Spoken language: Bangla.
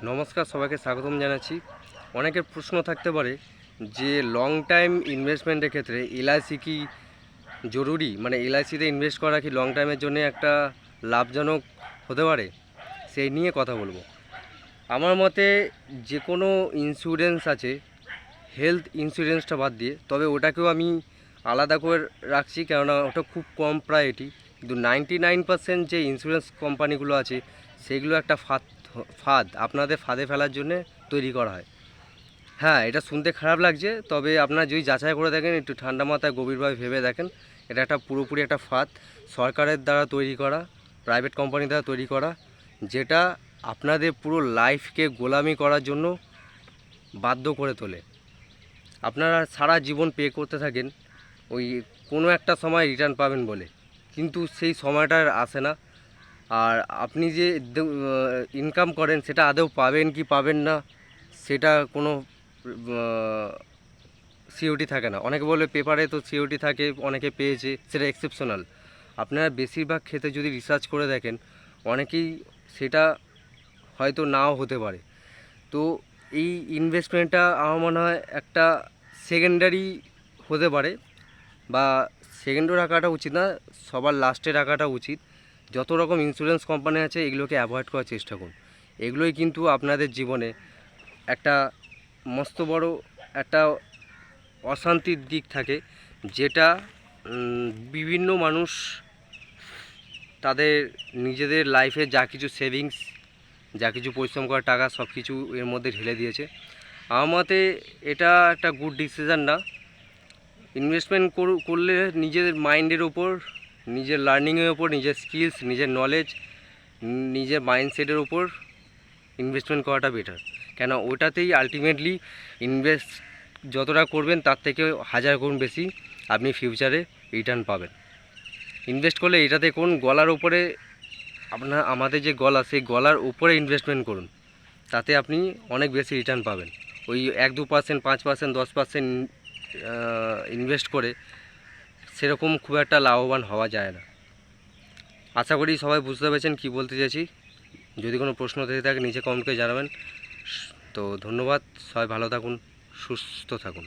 নমস্কার, সবাইকে স্বাগতম জানাচ্ছি। অনেকের প্রশ্ন থাকতে পারে যে লং টাইম ইনভেস্টমেন্টের ক্ষেত্রে এলআইসি কি জরুরি, মানে এলআইসিতে ইনভেস্ট করা কি লং টাইমের জন্য একটা লাভজনক হতে পারে, সেই নিয়ে কথা বলবো। আমার মতে যে কোনো ইন্স্যুরেন্স আছে, হেলথ ইন্স্যুরেন্সটা বাদ দিয়ে, তবে ওটাকেও আমি আলাদা করে রাখছি, কেননা ওটা খুব কম প্রায়োরিটি। কিন্তু 99% যে ইন্স্যুরেন্স কোম্পানিগুলো আছে সেগুলো একটা ফাঁদ আপনাদের ফাঁদে ফেলার জন্যে তৈরি করা হয়। হ্যাঁ, এটা শুনতে খারাপ লাগছে, তবে আপনারা যদি যাচাই করে দেখেন, একটু ঠান্ডা মাথায় গভীরভাবে ভেবে দেখেন, এটা একটা পুরোপুরি একটা ফাঁদ, সরকারের দ্বারা তৈরি করা, প্রাইভেট কোম্পানির দ্বারা তৈরি করা, যেটা আপনাদের পুরো লাইফকে গোলামি করার জন্য বাধ্য করে তোলে। আপনারা সারা জীবন পে করতে থাকেন ওই কোনো একটা সময় রিটার্ন পাবেন বলে, কিন্তু সেই সময়টা আর আসে না। আর আপনি যে ইনকাম করেন সেটা আদৌ পাবেন কি পাবেন না সেটা কোনো সিওরিটি থাকে না। অনেকে বলে পেপারে তো সিওরিটি থাকে, অনেকে পেয়েছে, সেটা এক্সেপশনাল। আপনারা বেশিরভাগ ক্ষেত্রে যদি রিসার্চ করে দেখেন, অনেকেই সেটা হয়তো নাও হতে পারে। তো এই ইনভেস্টমেন্টটা আমার মনে হয় একটা সেকেন্ডারি হতে পারে, বা সেকেন্ডও রাখাটা উচিত না, সবার লাস্টে রাখাটা উচিত। যত রকম ইন্স্যুরেন্স কোম্পানি আছে এগুলোকে অ্যাভয়েড করার চেষ্টা করুন। এগুলোই কিন্তু আপনাদের জীবনে একটা মস্ত বড় একটা অশান্তির দিক থাকে, যেটা বিভিন্ন মানুষ তাদের নিজেদের লাইফে যা কিছু সেভিংস, যা কিছু পরিশ্রম করার টাকা সব কিছু এর মধ্যে ঢেলে দিয়েছে। আমার মতে এটা একটা গুড ডিসিশন না। ইনভেস্টমেন্ট করলে নিজের মাইন্ডের ওপর, নিজের লার্নিংয়ের ওপর, নিজের স্কিলস, নিজের নলেজ, নিজের মাইন্ডসেটের ওপর ইনভেস্টমেন্ট করাটা বেটার। কেন, ওটাতেই আলটিমেটলি ইনভেস্ট যতটা করবেন তার থেকে 1000 গুণ বেশি আপনি ফিউচারে রিটার্ন পাবেন। ইনভেস্ট করলে এটাতে কোন গলার উপরে, আমাদের যে গলা, সেই গলার উপরে ইনভেস্টমেন্ট করুন, তাতে আপনি অনেক বেশি রিটার্ন পাবেন। ওই 1-2%, 5%, 10% ইনভেস্ট করে সেরকম খুব একটা লাভবান হওয়া যায় না। আশা করি সবাই বুঝতে পেরেছেন কী বলতে চাইছি। যদি কোনো প্রশ্ন থেকে থাকে নিচে কমেন্ট করে জানাবেন। তো ধন্যবাদ, সবাই ভালো থাকুন, সুস্থ থাকুন।